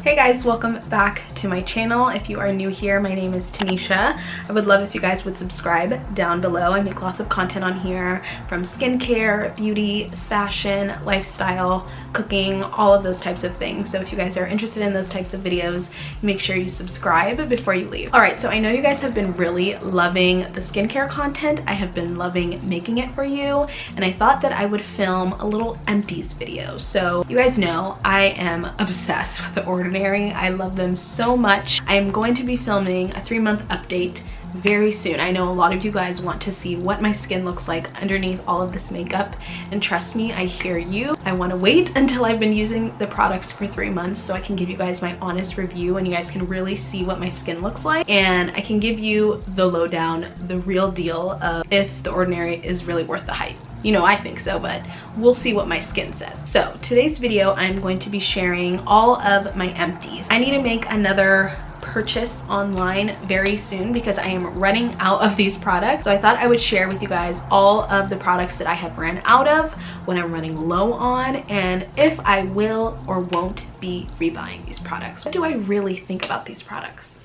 Hey guys, welcome back to my channel. If you are new here, my name is Tanisha. I would love if you guys would subscribe down below. I make lots of content on here from skincare, beauty, fashion, lifestyle, cooking, all of those types of things. So if you guys are interested in those types of videos, make sure you subscribe before you leave. All right, so I know you guys have been really loving the skincare content. I have been loving making it for you, and I thought that I would film a little empties video. So you guys know I am obsessed with The Ordinary. I love them so much. I am going to be filming a 3-month update very soon. I know a lot of you guys want to see what my skin looks like underneath all of this makeup, and trust me, I hear you. I want to wait until I've been using the products for 3 months so I can give you guys my honest review and you guys can really see what my skin looks like, and I can give you the lowdown, the real deal of if The Ordinary is really worth the hype. You know, I think so, but we'll see what my skin says. So today's video, I'm going to be sharing all of my empties. I need to make another purchase online very soon because I am running out of these products. So I thought I would share with you guys all of the products that I have ran out of, what I'm running low on, and if I will or won't be rebuying these products. What do I really think about these products?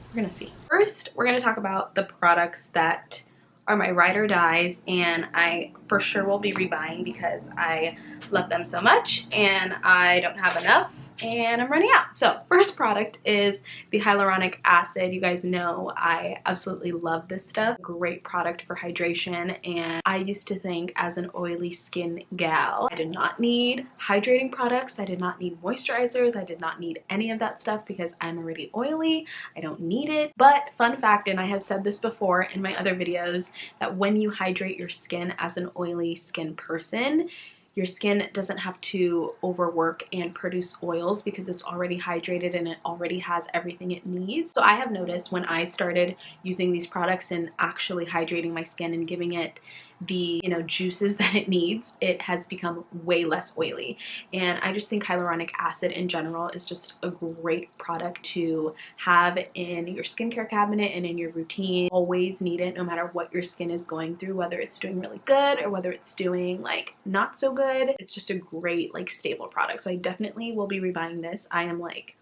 We're gonna see. First, we're gonna talk about the products that are my ride or dies, and I for sure will be rebuying because I love them so much and I don't have enough and I'm running out. So first product is the hyaluronic acid. You guys know I absolutely love this stuff. Great product for hydration, and I used to think as an oily skin gal I did not need hydrating products, I did not need moisturizers, I did not need any of that stuff because I'm already oily. I don't need it. But fun fact, and I have said this before in my other videos, that when you hydrate your skin as an oily skin person, your skin doesn't have to overwork and produce oils because it's already hydrated and it already has everything it needs. So I have noticed when I started using these products and actually hydrating my skin and giving it the juices that it needs, it has become way less oily. And I just think hyaluronic acid in general is just a great product to have in your skincare cabinet and in your routine. Always need it no matter what your skin is going through, whether it's doing really good or whether it's doing like not so good. It's just a great like staple product. So I definitely will be rebuying this. I am like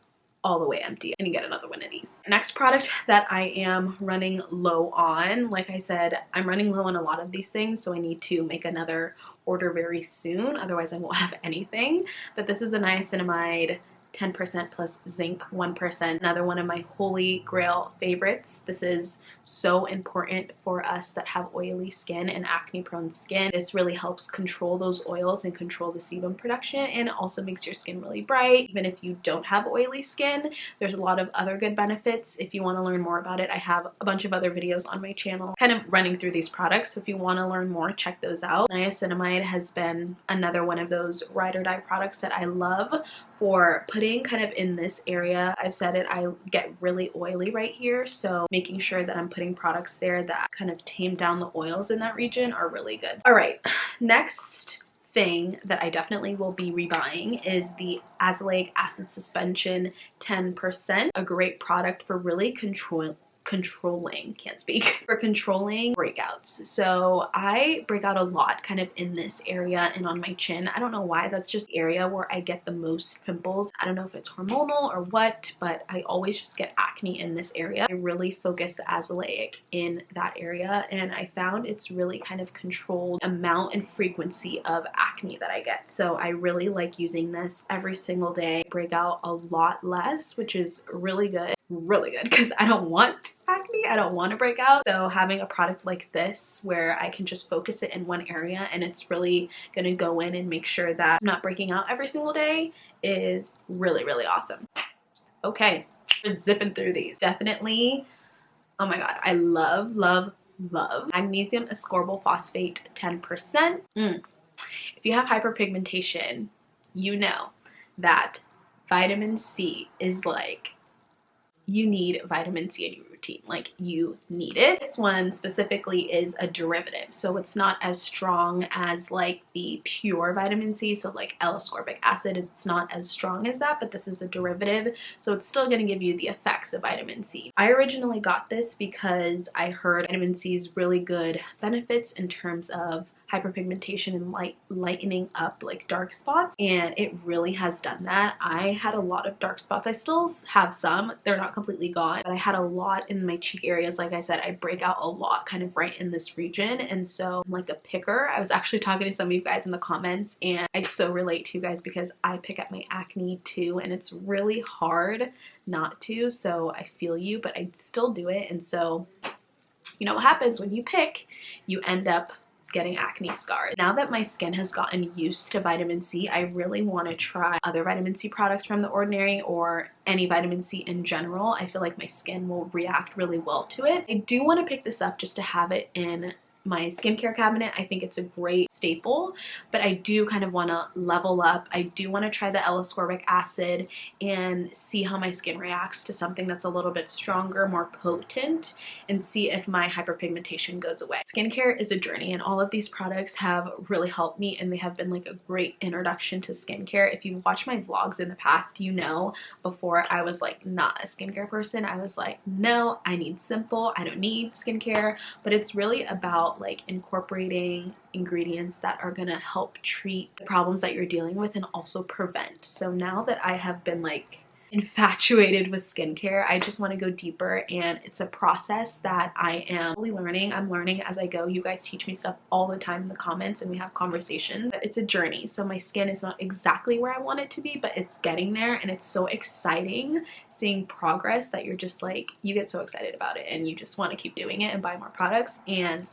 all the way empty. I need to get another one of these. Next product that I am running low on, like I said, I'm running low on a lot of these things, so I need to make another order very soon, otherwise I won't have anything. But this is the niacinamide 10% plus zinc 1%, another one of my holy grail favorites. This is so important for us that have oily skin and acne prone skin. This really helps control those oils and control the sebum production, and it also makes your skin really bright. Even if you don't have oily skin, there's a lot of other good benefits. If you want to learn more about it, I have a bunch of other videos on my channel kind of running through these products, so if you want to learn more, check those out. Niacinamide has been another one of those ride or die products that I love for putting kind of in this area. I've said it, I get really oily right here, so making sure that I'm putting products there that kind of tame down the oils in that region are really good. All right, next thing that I definitely will be rebuying is the azelaic acid suspension 10%, a great product for really controlling breakouts. So I break out a lot kind of in this area and on my chin. I don't know why, that's just the area where I get the most pimples. I don't know if it's hormonal or what, but I always just get acne in this area. I really focus the azelaic in that area, and I found it's really kind of controlled amount and frequency of acne that I get. So I really like using this every single day. I break out a lot less, which is really good because I don't want acne, I don't want to break out. So having a product like this where I can just focus it in one area and it's really gonna go in and make sure that I'm not breaking out every single day is really, really awesome. Okay, we're zipping through these. Definitely, oh my god, I love magnesium ascorbyl phosphate 10%. If you have hyperpigmentation, you know that vitamin C is like, you need vitamin C in your routine, like you need it. This one specifically is a derivative, so it's not as strong as like the pure vitamin C, so like L-ascorbic acid, it's not as strong as that, but this is a derivative, so it's still going to give you the effects of vitamin C. I originally got this because I heard vitamin C's really good benefits in terms of hyperpigmentation and lightening up like dark spots, and it really has done that. I had a lot of dark spots. I still have some, they're not completely gone, but I had a lot in my cheek areas. Like I said, I break out a lot kind of right in this region, and so I'm like a picker. I was actually talking to some of you guys in the comments, and I so relate to you guys because I pick at my acne too, and it's really hard not to, so I feel you, but I still do it. And so you know what happens when you pick, you end up getting acne scars. Now that my skin has gotten used to vitamin C, I really want to try other vitamin C products from The Ordinary, or any vitamin C in general. I feel like my skin will react really well to it. I do want to pick this up just to have it in my skincare cabinet. I think it's a great staple, but I do kind of want to level up. I do want to try the L-ascorbic acid and see how my skin reacts to something that's a little bit stronger, more potent, and see if my hyperpigmentation goes away. Skincare is a journey, and all of these products have really helped me, and they have been like a great introduction to skincare. If you've watched my vlogs in the past, you know before I was like not a skincare person. I was like, no, I need simple, I don't need skincare, but it's really about like incorporating ingredients that are gonna help treat the problems that you're dealing with and also prevent. So now that I have been like infatuated with skincare, I just want to go deeper, and it's a process that I am really learning. I'm learning as I go. You guys teach me stuff all the time in the comments, and we have conversations, but it's a journey. So my skin is not exactly where I want it to be, but it's getting there, and it's so exciting seeing progress that you're just like, you get so excited about it and you just want to keep doing it and buy more products, and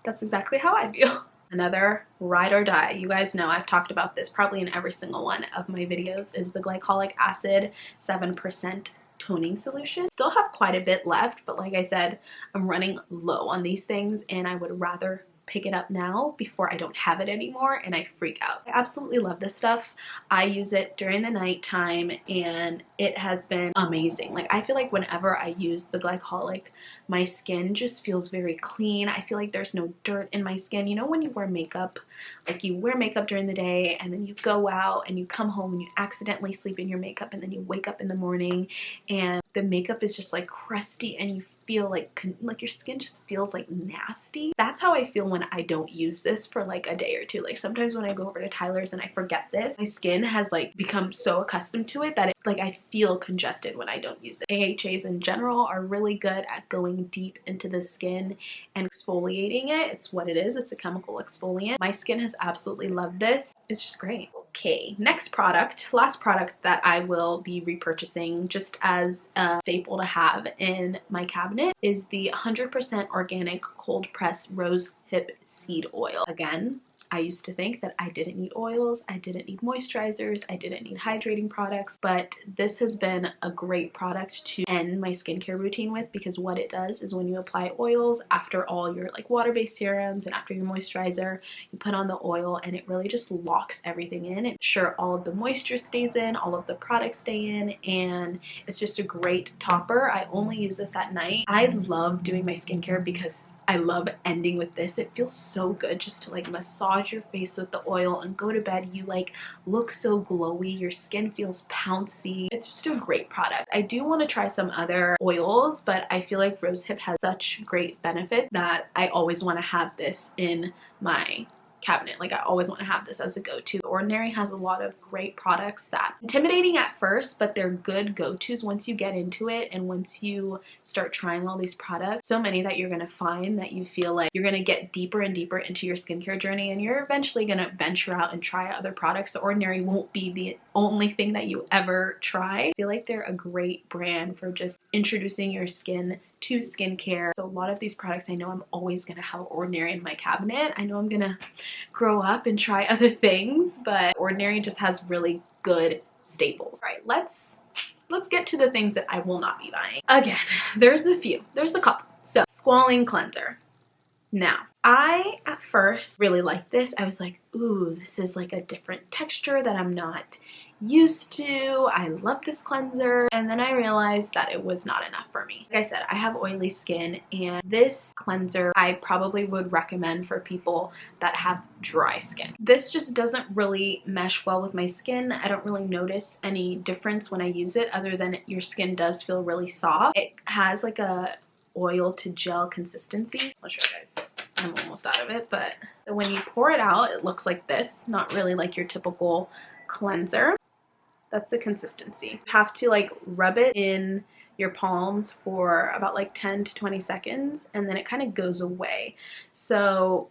that's exactly how I feel. Another ride or die, you guys know I've talked about this probably in every single one of my videos, is the glycolic acid 7% toning solution. Still have quite a bit left, but like I said, I'm running low on these things, and I would rather pick it up now before I don't have it anymore and I freak out. I absolutely love this stuff. I use it during the nighttime, and it has been amazing. Like I feel like whenever I use the glycolic, my skin just feels very clean. I feel like there's no dirt in my skin. You know when you wear makeup, like you wear makeup during the day and then you go out and you come home and you accidentally sleep in your makeup, and then you wake up in the morning and the makeup is just like crusty and you feel like your skin just feels like nasty. That's how I feel when I don't use this for like a day or two. Like sometimes when I go over to Tyler's and I forget this, my skin has like become so accustomed to it that like I feel congested when I don't use it. AHAs in general are really good at going deep into the skin and exfoliating it. It's what it is. It's a chemical exfoliant. My skin has absolutely loved this. It's just great. Okay, next product, last product that I will be repurchasing just as a staple to have in my cabinet is the 100% organic cold press rose hip seed oil. Again, I used to think that I didn't need oils, I didn't need moisturizers, I didn't need hydrating products, but this has been a great product to end my skincare routine with, because what it does is when you apply oils after all your like water-based serums and after your moisturizer, you put on the oil and it really just locks everything in. And sure, all of the moisture stays in, all of the products stay in, and it's just a great topper. I only use this at night. I love doing my skincare because I love ending with this. It feels so good just to like massage your face with the oil and go to bed. You like look so glowy, your skin feels pouncy. It's just a great product. I do want to try some other oils, but I feel like rosehip has such great benefit that I always want to have this in my cabinet. Like I always want to have this as a go-to. The Ordinary has a lot of great products that intimidating at first, but they're good go-tos once you get into it and once you start trying all these products. So many that you're going to find that you feel like you're going to get deeper and deeper into your skincare journey, and you're eventually going to venture out and try other products. The Ordinary won't be the only thing that you ever try. I feel like they're a great brand for just introducing your skin to skincare. So a lot of these products, I know I'm always gonna have Ordinary in my cabinet. I know I'm gonna grow up and try other things, but Ordinary just has really good staples. All right, let's get to the things that I will not be buying. Again, there's a couple. So Squalene cleanser. Now, I at first really liked this. I was like, ooh, this is like a different texture that I'm not used to. I love this cleanser. And then I realized that it was not enough for me. Like I said, I have oily skin, and this cleanser I probably would recommend for people that have dry skin. This just doesn't really mesh well with my skin. I don't really notice any difference when I use it, other than your skin does feel really soft. It has like a oil to gel consistency. I'll show you guys. I'm almost out of it, but so when you pour it out, it looks like this, not really like your typical cleanser. That's the consistency. You have to like rub it in your palms for about like 10 to 20 seconds, and then it kind of goes away. So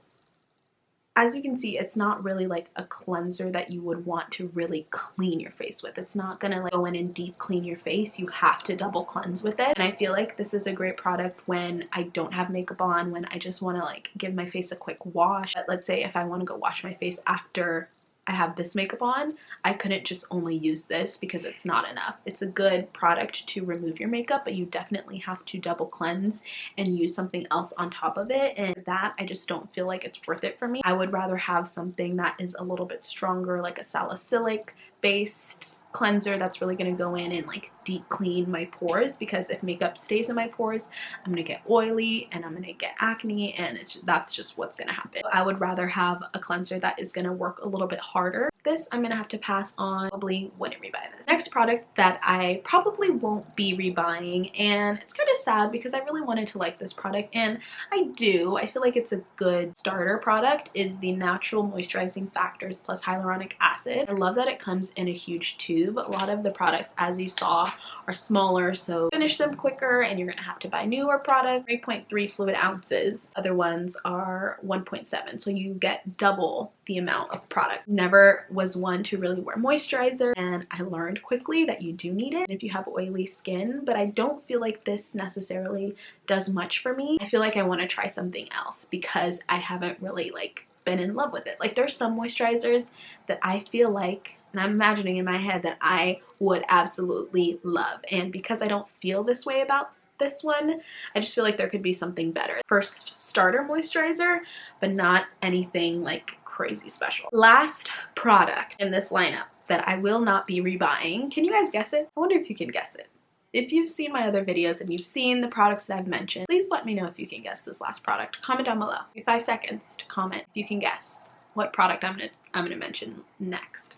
as you can see, it's not really like a cleanser that you would want to really clean your face with. It's not gonna like go in and deep clean your face. You have to double cleanse with it. And I feel like this is a great product when I don't have makeup on, when I just want to like give my face a quick wash. But let's say if I want to go wash my face after I have this makeup on, I couldn't just only use this because it's not enough. It's a good product to remove your makeup, but you definitely have to double cleanse and use something else on top of it, and that I just don't feel like it's worth it for me. I would rather have something that is a little bit stronger, like a salicylic based cleanser that's really going to go in and like deep clean my pores, because if makeup stays in my pores, I'm going to get oily and I'm going to get acne, and that's just what's going to happen. I would rather have a cleanser that is going to work a little bit harder. This I'm going to have to pass on, probably wouldn't rebuy this. Next product that I probably won't be rebuying, and it's kind of sad because I really wanted to like this product, and I do. I feel like it's a good starter product, is the Natural Moisturizing Factors plus Hyaluronic Acid. I love that it comes in a huge tube. A lot of the products, as you saw, are smaller, so finish them quicker and you're gonna have to buy newer product. 3.3 fluid ounces. Other ones are 1.7, so you get double the amount of product. Never was one to really wear moisturizer, and I learned quickly that you do need it if you have oily skin, but I don't feel like this necessarily does much for me. I feel like I want to try something else because I haven't really like been in love with it. Like there's some moisturizers that I feel like, and I'm imagining in my head, that I would absolutely love, and because I don't feel this way about this one, I just feel like there could be something better. First starter moisturizer, but not anything like crazy special. Last product in this lineup that I will not be rebuying. Can you guys guess it? I wonder if you can guess it. If you've seen my other videos and you've seen the products that I've mentioned, please let me know if you can guess this last product. Comment down below. Give me 5 seconds to comment if you can guess what product I'm gonna mention next.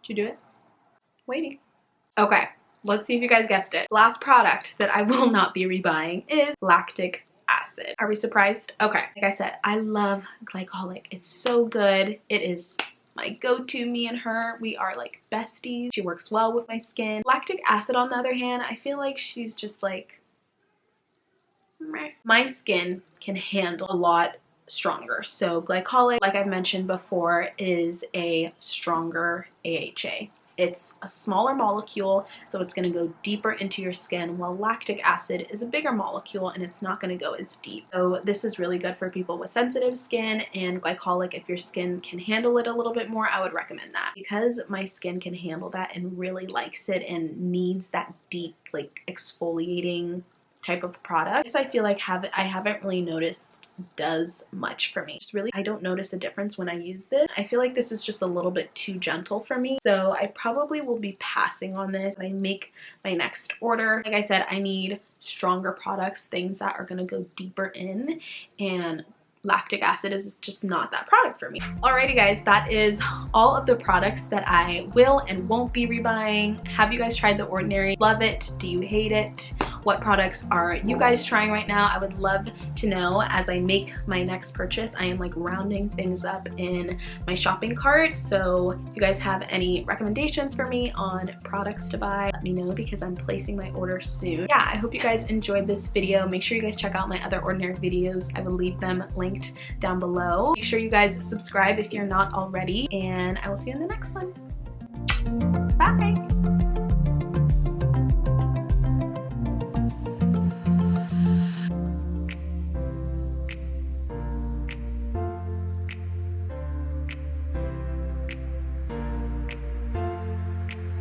Did you do it? Waiting. Okay, let's see if you guys guessed it. Last product that I will not be rebuying is lactic acid. Are we surprised? Okay, like I said, I love glycolic. It's so good. It is my go-to. Me and her, we are like besties. She works well with my skin. Lactic acid, on the other hand, I feel like she's just like meh. My skin can handle a lot stronger. So glycolic, like I've mentioned before, is a stronger AHA. It's a smaller molecule, so it's going to go deeper into your skin, while lactic acid is a bigger molecule and it's not going to go as deep. So this is really good for people with sensitive skin, and glycolic, if your skin can handle it a little bit more, I would recommend that. Because my skin can handle that and really likes it and needs that deep, like exfoliating type of product, this I feel like I haven't really noticed does much for me. Just really, I don't notice a difference when I use this. I feel like this is just a little bit too gentle for me, so I probably will be passing on this when I make my next order. Like I said, I need stronger products, things that are gonna go deeper in, and lactic acid is just not that product for me. Alrighty guys, that is all of the products that I will and won't be rebuying. Have you guys tried The Ordinary? Love it? Do you hate it? What products are you guys trying right now? I would love to know as I make my next purchase. I am like rounding things up in my shopping cart, so if you guys have any recommendations for me on products to buy, let me know because I'm placing my order soon. Yeah, I hope you guys enjoyed this video. Make sure you guys check out my other Ordinary videos. I will leave them linked down below. Make sure you guys subscribe if you're not already, and I will see you in the next one. Bye!